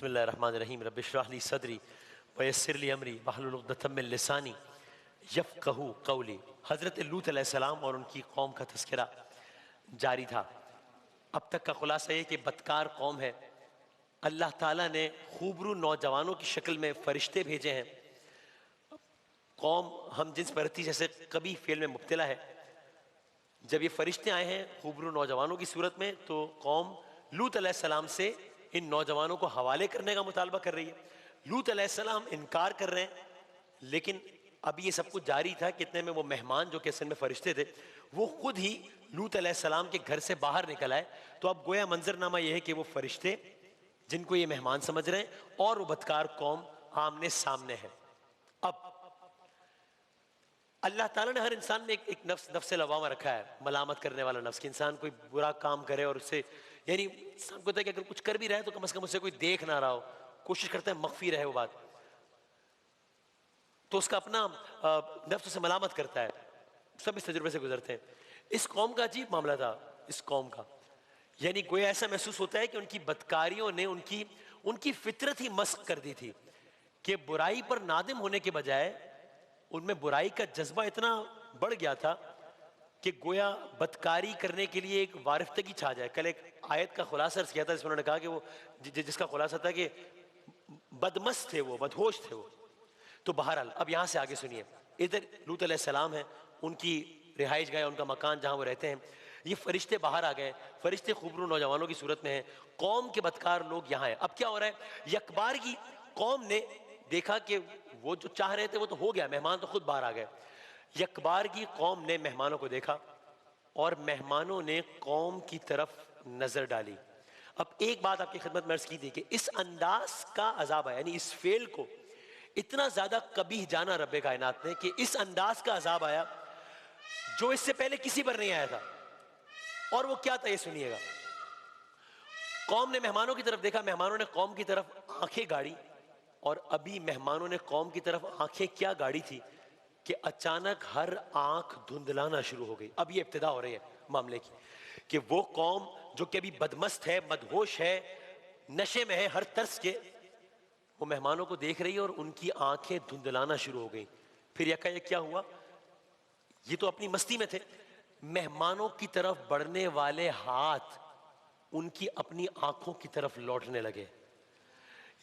بسم اللہ الرحمن الرحیم رب اشرح لی صدری ویسر لی امری واحلل عقدۃ من لسانی یفقہوا قولی۔ حضرت لوط علیہ السلام اور ان کی قوم کا تذکرہ جاری تھا۔ اب تک کا خلاصہ یہ کہ بدکار قوم ہے۔ اللہ تعالیٰ نے خوبرو نوجوانوں کی شکل میں فرشتے بھیجے ہیں۔ قوم ہم جنس پرستی جیسے کبھی فعل میں مبتلا ہے۔ جب یہ فرشتے آئے ہیں خوبرو نوجوانوں کی صورت میں تو قوم لوط علیہ السلام سے ان نوجوانوں کو حوالے کرنے کا مطالبہ کر رہی ہے۔ لوط علیہ السلام انکار کر رہے ہیں، لیکن اب یہ سب کچھ جاری تھا کہ اتنے میں وہ مہمان جو کہ اصل میں فرشتے تھے وہ خود ہی لوط علیہ السلام کے گھر سے باہر نکل آئے۔ تو اب گویا منظرنامہ یہ ہے کہ وہ فرشتے جن کو یہ مہمان سمجھ رہے ہیں اور وہ بدکار قوم آمنے سامنے ہے۔ اب اللہ تعالیٰ نے ہر انسان میں ایک نفس لوامہ رکھا ہے، ملامت کرنے والا نفس، کہ انسان کوئی برا کام کرے اور اس سے یعنی انسان کو ہوتا ہے کہ اگر کچھ کر بھی رہا ہے تو کم از کم اس سے کوئی دیکھ نہ رہا ہو، کوشش کرتا ہے مخفی رہے وہ بات، تو اس کا اپنا نفس سے ملامت کرتا ہے۔ سب اس تجربے سے گزرتے ہیں۔ اس قوم کا عجیب معاملہ تھا، اس قوم کا یعنی گویا ایسا محسوس ہوتا ہے کہ ان کی بدکاریوں نے ان کی فطرت ہی مسخ کر دی تھی کہ برائی پر نادم ہونے کے بجائے ان میں برائی کا جذبہ اتنا بڑھ گیا تھا کہ گویا بدکاری کرنے کے لیے ایک وارفتگی چھا جائے۔ کل ایک آیت کا خلاصہ عرض کیا تھا جس میں انہوں نے کہا کہ وہ جس کا خلاصہ تھا کہ بدمست تھے وہ، بدہوش تھے وہ۔ تو بہرحال اب یہاں سے آگے سنیے، ادھر لوط علیہ السلام ہے، ان کی رہائش گاہ، ان کا مکان جہاں وہ رہتے ہیں، یہ فرشتے باہر آ گئے، فرشتے خوبرو نوجوانوں کی صورت میں ہیں، قوم کے بدکار لوگ یہاں ہیں۔ اب کیا ہو رہا ہے، یکبار کی قوم نے دیکھا کہ وہ جو چاہ رہے تھے وہ تو ہو گیا، مہمان تو خود باہر آ گئے۔ یکبار کی قوم نے مہمانوں کو دیکھا اور مہمانوں نے قوم کی طرف نظر ڈالی۔ اب ایک بات آپ کی خدمت میں عرض کی تھی کہ اس انداز کا عذاب آیا، یعنی اس فعل کو اتنا زیادہ قبیح جانا رب کائنات نے کہ اس انداز کا عذاب آیا جو اس سے پہلے کسی پر نہیں آیا تھا۔ اور وہ کیا تھا یہ سنیے گا۔ قوم نے مہمانوں کی طرف دیکھا، مہمانوں نے قوم کی طرف آنکھیں گاڑی، اور ابھی مہمانوں نے قوم کی طرف آنکھیں کیا گاڑی تھی کہ اچانک ہر آنکھ دھندلانا شروع ہو گئی۔ اب یہ ابتدا ہو رہی ہے معاملے کی کہ وہ قوم جو کہ ابھی بدمست ہے، مدہوش ہے، نشے میں ہے ہر طرز کے، وہ مہمانوں کو دیکھ رہی ہے اور ان کی آنکھیں دھندلانا شروع ہو گئی۔ پھر یکایک کیا ہوا، یہ تو اپنی مستی میں تھے، مہمانوں کی طرف بڑھنے والے ہاتھ ان کی اپنی آنکھوں کی طرف لوٹنے لگے۔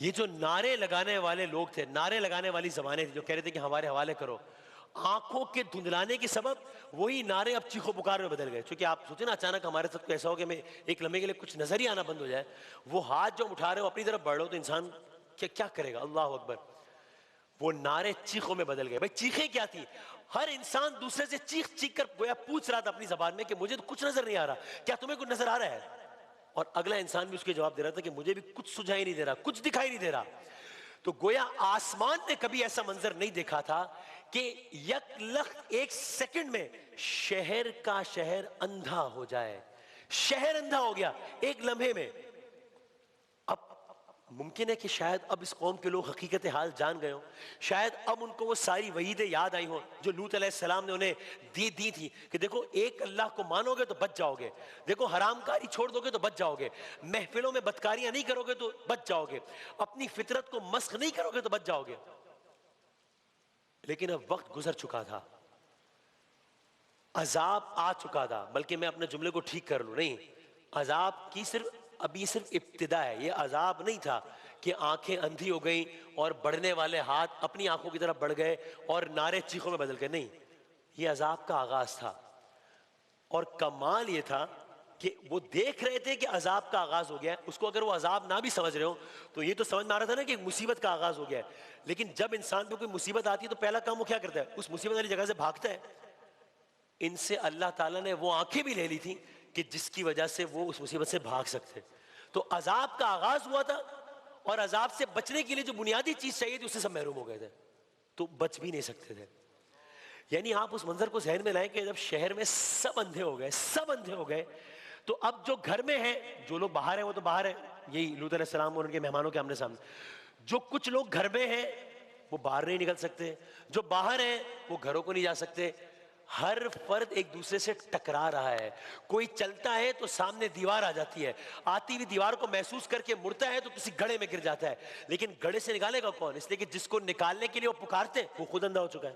یہ جو نعرے لگانے والے لوگ تھے، نعرے لگانے والی زبانیں تھیں جو کہہ رہے تھے کہ ہمارے حوالے کرو، آنکھوں کے دھندلانے کے سبب وہی نعرے اب چیخو پکار میں بدل گئے۔ چونکہ آپ سوچیں نا اچانک ہمارے ساتھ کوئی ایسا ہو کہ میں ایک لمحے کے لیے کچھ نظر ہی آنا بند ہو جائے، وہ ہاتھ جو ہم اٹھا رہے ہو اپنی طرف بڑھ رہے ہو تو انسان کیا کرے گا؟ اللہ اکبر۔ وہ نعرے چیخوں میں بدل گئے۔ بھائی چیخیں کیا تھی؟ ہر انسان دوسرے سے چیخ چیخ کر گویا پوچھ رہا تھا اپنی زبان میں کہ مجھے تو کچھ نظر نہیں آ رہا، کیا تمہیں کچھ نظر آ رہا ہے؟ اور اگلا انسان بھی اس کے جواب دے رہا تھا کہ مجھے بھی کچھ سجھائی نہیں دے رہا، کچھ دکھائی نہیں دے رہا۔ تو گویا آسمان نے کبھی ایسا منظر نہیں دیکھا تھا کہ یک لخت ایک سیکنڈ میں شہر کا شہر اندھا ہو جائے۔ شہر اندھا ہو گیا ایک لمحے میں۔ اب ممکن ہے کہ شاید اب اس قوم کے لوگ حقیقت حال جان گئے ہوں، شاید اب ان کو وہ ساری وعیدیں یاد آئی ہوں جو لوط علیہ السلام نے انہیں دی تھی کہ دیکھو ایک اللہ کو مانو گے تو بچ جاؤ گے، دیکھو حرام کاری چھوڑ دو گے تو بچ جاؤ گے، محفلوں میں بدکاریاں نہیں کرو گے تو بچ جاؤ گے، اپنی فطرت کو مسخ نہیں کرو گے تو بچ جاؤ گے۔ لیکن اب وقت گزر چکا تھا، عذاب آ چکا تھا، بلکہ میں اپنے جملے کو ٹھیک کر لوں، نہیں، عذاب کی ابھی صرف ابتدا ہے۔ یہ عذاب نہیں تھا کہ آنکھیں اندھی ہو گئیں اور بڑھنے والے ہاتھ اپنی آنکھوں کی طرف بڑھ گئے اور نعرے چیخوں میں بدل گئے، نہیں، یہ عذاب کا آغاز تھا۔ اور کمال یہ تھا کہ وہ دیکھ رہے تھے کہ عذاب کا آغاز ہو گیا ہے، اس کو اگر وہ عذاب نہ بھی سمجھ رہے ہو تو یہ تو سمجھ میں آ رہا تھا نا کہ مصیبت کا آغاز ہو گیا ہے۔ لیکن جب انسان پہ کوئی مصیبت آتی ہے تو پہلا کام وہ کیا کرتا ہے؟ اس مصیبت والی جگہ سے بھاگتا ہے۔ ان سے اللہ تعالیٰ نے وہ آنکھیں بھی لے لی تھی کہ جس کی وجہ سے وہ اس مصیبت سے بھاگ سکتے۔ تو عذاب کا آغاز ہوا تھا اور عذاب سے بچنے کے لیے جو بنیادی چیز چاہیے تھی اس سے سب محروم ہو گئے تھے، تو بچ بھی نہیں سکتے تھے۔ یعنی آپ اس منظر کو ذہن میں لائیں کہ جب شہر میں سب اندھے ہو گئے، سب اندھے ہو گئے، تو اب جو گھر میں ہیں، جو لوگ باہر ہیں وہ تو باہر ہیں، یہی لوط علیہ السلام اور ان کے مہمانوں کے آمنے سامنے، جو کچھ لوگ گھر میں ہیں وہ باہر نہیں نکل سکتے، جو باہر ہیں وہ گھروں کو نہیں جا سکتے۔ ہر فرد ایک دوسرے سے ٹکرا رہا ہے. کوئی چلتا ہے تو سامنے دیوار آ جاتی ہے, آتی ہوئی دیوار کو محسوس کر کے مڑتا ہے تو کسی گڑھے میں گر جاتا ہے. لیکن گڑھے سے نکالے گا کون؟ اس لیے کہ جس کو نکالنے کے لیے وہ پکارتے وہ خود اندھا ہو چکا ہے.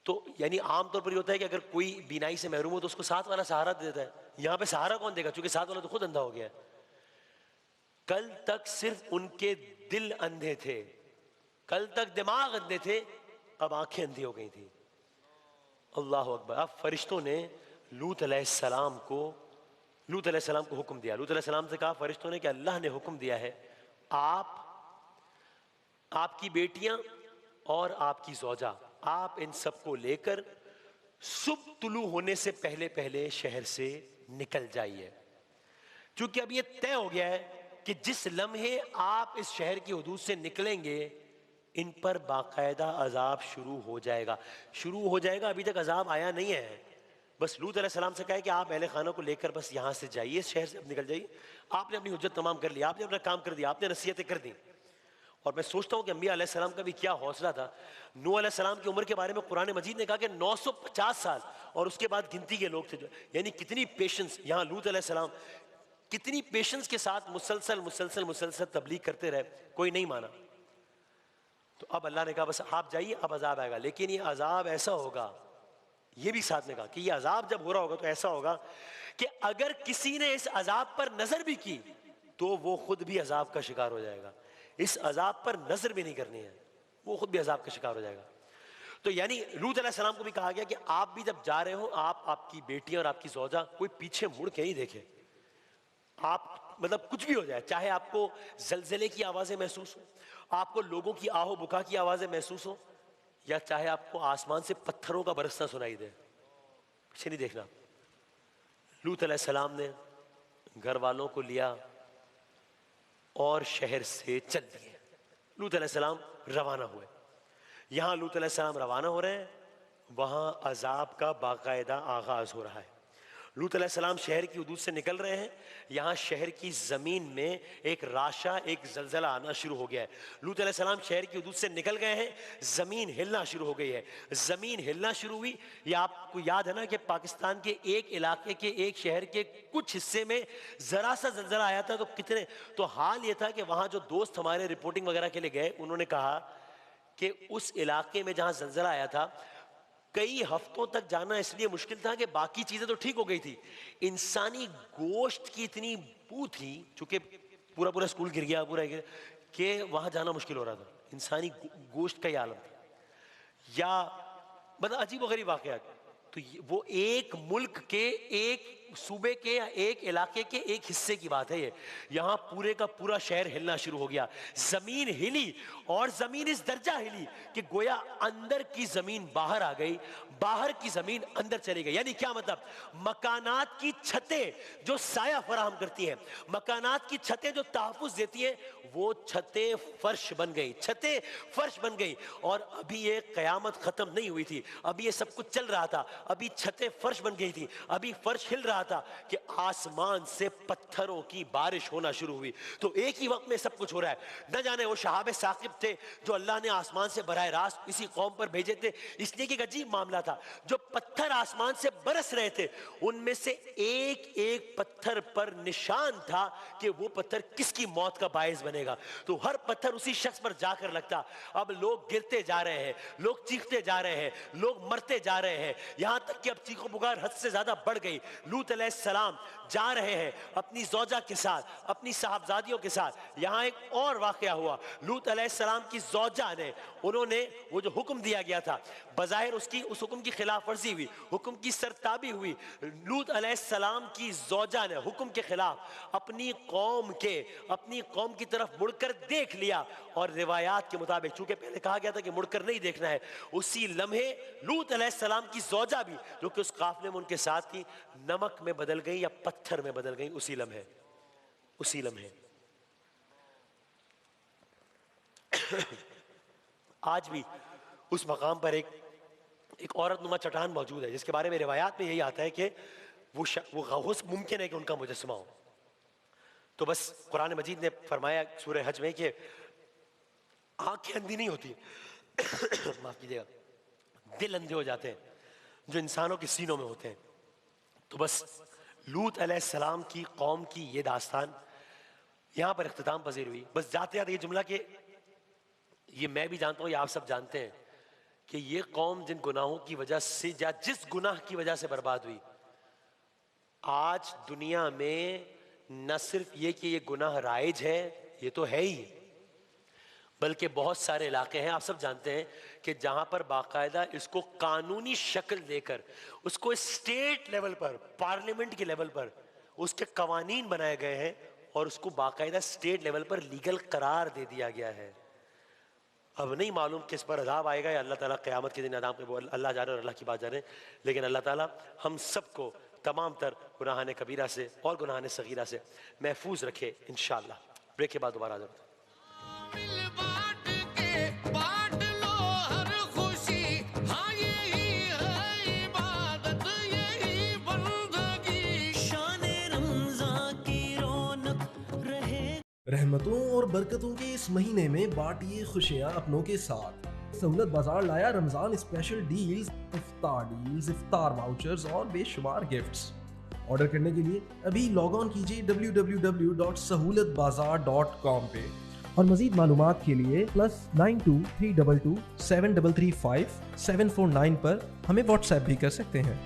تو یعنی عام طور پر یہ ہوتا ہے کہ اگر کوئی بینائی سے محروم ہو تو اس کو ساتھ والا سہارا دے دیتا ہے. یہاں پہ سہارا کون دے گا؟ چونکہ ساتھ والا تو خود اندھا ہو گیا ہے. کل تک صرف ان کے دل اندھے تھے, کل تک دماغ اندھے تھے, اب آنکھیں اندھی ہو گئی تھی. اللہ اکبر. اب فرشتوں نے لوط علیہ السلام کو حکم دیا. لوط علیہ السلام سے کہا فرشتوں نے کہ اللہ نے حکم دیا ہے آپ کی بیٹیاں اور آپ کی زوجہ, آپ ان سب کو لے کر صبح طلوع ہونے سے پہلے پہلے شہر سے نکل جائیے. چونکہ اب یہ طے ہو گیا ہے کہ جس لمحے آپ اس شہر کی حدود سے نکلیں گے ان پر باقاعدہ عذاب شروع ہو جائے گا. ابھی تک عذاب آیا نہیں ہے. بس لوط علیہ السلام سے کہا کہ آپ اہل خانہ کو لے کر بس یہاں سے جائیے, اس شہر سے اب نکل جائیے. آپ نے اپنی حجت تمام کر لی, آپ نے اپنا کام کر دیا, آپ نے نصیحتیں کر دی. اور میں سوچتا ہوں کہ انبیاء علیہ السلام کا بھی کیا حوصلہ تھا. نوح علیہ السلام کی عمر کے بارے میں قرآن مجید نے کہا کہ 950 سال اور اس کے بعد گنتی کے لوگ تھے. یعنی کتنی پیشنس. یہاں لوط علیہ السلام کتنی پیشنس کے ساتھ مسلسل تبلیغ کرتے رہے, کوئی نہیں مانا. تو اب اللہ نے کہا بس آپ جائیے, اب عذاب آئے گا. لیکن یہ عذاب ایسا ہوگا, یہ بھی ساتھ نے کہا کہ یہ عذاب جب ہو رہا ہوگا تو ایسا ہوگا کہ اگر کسی نے اس عذاب پر نظر بھی کی تو وہ خود بھی عذاب کا شکار ہو جائے گا. اس عذاب پر نظر بھی نہیں کرنی ہے, وہ خود بھی عذاب کا شکار ہو جائے گا. تو یعنی لوط علیہ السلام کو بھی کہا گیا کہ آپ بھی جب جا رہے ہو, آپ کی بیٹیاں اور آپ کی زوجہ, کوئی پیچھے مڑ کے نہیں دیکھے. آپ مطلب کچھ بھی ہو جائے, چاہے آپ کو زلزلے کی آوازیں محسوس ہو, آپ کو لوگوں کی آہو بکا کی آوازیں محسوس ہو, یا چاہے آپ کو آسمان سے پتھروں کا برسنا سنائی دے, پیچھے نہیں دیکھنا. لوط علیہ السلام نے گھر والوں کو لیا اور شہر سے چل دیے. لوط علیہ السلام روانہ ہوئے. یہاں لوط علیہ السلام روانہ ہو رہے ہیں, وہاں عذاب کا باقاعدہ آغاز ہو رہا ہے. لوط علیہ السلام شہر کی حدود سے نکل رہے ہیں, یہاں شہر کی زمین میں ایک راشا, ایک زلزلہ آنا شروع ہو گیا ہے. لوط علیہ السلام شہر کی حدود سے نکل گئے ہیں, زمین ہلنا شروع ہو گئی ہے. زمین ہلنا شروع ہوئی. یہ آپ کو یاد ہے نا کہ پاکستان کے ایک علاقے کے, ایک شہر کے کچھ حصے میں ذرا سا زلزلہ آیا تھا تو حال یہ تھا کہ وہاں جو دوست ہمارے رپورٹنگ وغیرہ کے لیے گئے, انہوں نے کہا کہ اس علاقے میں جہاں زلزلہ آیا تھا کئی ہفتوں تک جانا اس لیے مشکل تھا کہ باقی چیزیں تو ٹھیک ہو گئی تھی, انسانی گوشت کی اتنی بو تھی, چونکہ پورا اسکول گر گیا کہ وہاں جانا مشکل ہو رہا تھا. انسانی گوشت کا یہ عالم تھا. یا مطلب عجیب و غریب واقعات. تو وہ ایک ملک کے, ایک صوبے کے یا ایک علاقے کے ایک حصے کی بات ہے یہ. یہاں پورے کا پورا شہر ہلنا شروع ہو گیا. زمین ہلی, اور زمین اس درجہ ہلی کہ گویا اندر کی زمین باہر آ گئی, باہر کی زمین اندر چلی گئی. یعنی کیا مطلب؟ مکانات کی چھتیں جو سایہ فراہم کرتی ہیں, مکانات کی چھتیں جو تحفظ دیتی ہیں, وہ چھتیں فرش بن گئی, چھتیں فرش بن گئی. اور ابھی یہ قیامت ختم نہیں ہوئی تھی, ابھی یہ سب کچھ چل رہا تھا, ابھی چھتیں فرش بن گئی تھی, ابھی فرش ہل رہا تھا کہ آسمان سے پتھروں کی بارش ہونا شروع ہوئی. تو ایک ہی وقت میں سب کچھ ہو رہا ہے. نہ جانے وہ شہاب ثاقب تھے جو اللہ نے آسمان سے براہ راست اسی قوم پر بھیجے تھے, اس لیے کہ ایک عجیب معاملہ تھا. جو پتھر آسمان سے برس رہے تھے ان میں سے ایک ایک پتھر پر نشان تھا کہ وہ پتھر کس کی موت کا باعث بنے گا. تو ہر پتھر اسی شخص پر جا کر لگتا. اب لوگ گرتے جا رہے ہیں, لوگ چیختے جا رہے ہیں, لوگ مرتے جا رہے ہیں, یہاں تک کہ اب چیخ و پکار حد سے زیادہ بڑھ گئی. لوط علیہ السلام جا رہے ہیں اپنی زوجہ کے ساتھ, اپنی صاحبزادیوں کے ساتھ. یہاں ایک اور واقعہ ہوا. لوط علیہ السلام کی زوجہ نے, انہوں نے وہ جو حکم دیا گیا تھا, بظاہر اس حکم کی خلاف ورزی ہوئی, حکم کی سرتابی ہوئی. لوط علیہ السلام کی زوجہ نے حکم کے خلاف اپنی قوم کی طرف مڑ کر دیکھ لیا. اور روایات کے مطابق, چونکہ پہلے کہا گیا تھا کہ مڑ کر نہیں دیکھنا ہے, اسی لمحے لوط علیہ السلام کی زوجہ بھی جو کہ اس قافلے میں ان کے ساتھ تھی, نمک میں بدل گئی یا پتھر میں بدل گئی اسی لمحے. آج بھی اس مقام پر ایک عورت نما چٹان موجود ہے جس کے بارے میں روایات میں یہی آتا ہے کہ وہ غوث ممکن ہے کہ ان کا مجسمہ ہو. تو بس قرآن مجید نے فرمایا سورہ حج میں کہ آنکھیں اندھی نہیں ہوتی, معاف کیجیے گا, دل اندھے ہو جاتے ہیں. جو انسانوں کے سینوں میں ہوتے ہیں. تو بس لوط علیہ السلام کی قوم کی یہ داستان یہاں پر اختتام پذیر ہوئی. بس جاتے جاتے یہ جملہ کہ یہ میں بھی جانتا ہوں، یہ آپ سب جانتے ہیں کہ یہ قوم جن گناہوں کی وجہ سے یا جس گناہ کی وجہ سے برباد ہوئی، آج دنیا میں نہ صرف یہ کہ یہ گناہ رائج ہے، یہ تو ہے ہی، بلکہ بہت سارے علاقے ہیں آپ سب جانتے ہیں کہ جہاں پر باقاعدہ اس کو قانونی شکل دے کر اس کو اسٹیٹ لیول پر، پارلیمنٹ کے لیول پر اس کے قوانین بنائے گئے ہیں اور اس کو باقاعدہ اسٹیٹ لیول پر لیگل قرار دے دیا گیا ہے. اب نہیں معلوم کس پر عذاب آئے گا یا اللہ تعالیٰ قیامت کے دن عذاب پہ، وہ اللہ جانے اور اللہ کی بات جانے، لیکن اللہ تعالیٰ ہم سب کو تمام تر گناہان کبیرہ سے اور گناہان صغیرہ سے محفوظ رکھے انشاءاللہ. بریک کے بعد دوبارہ حاضر ہوتے ہیں. رحمتوں اور برکتوں کے اس مہینے میں بانٹیے خوشیاں اپنوں کے ساتھ. سہولت بازار لایا رمضان اسپیشل ڈیلز، افطار واؤچرز اور بے شمار گفٹس. آرڈر کرنے کے لیے ابھی لاگ آن کیجیے www.sahulatbazaar.com پہ اور مزید معلومات کے لیے +92 322 7335 749 پر ہمیں واٹس ایپ بھی کر سکتے ہیں.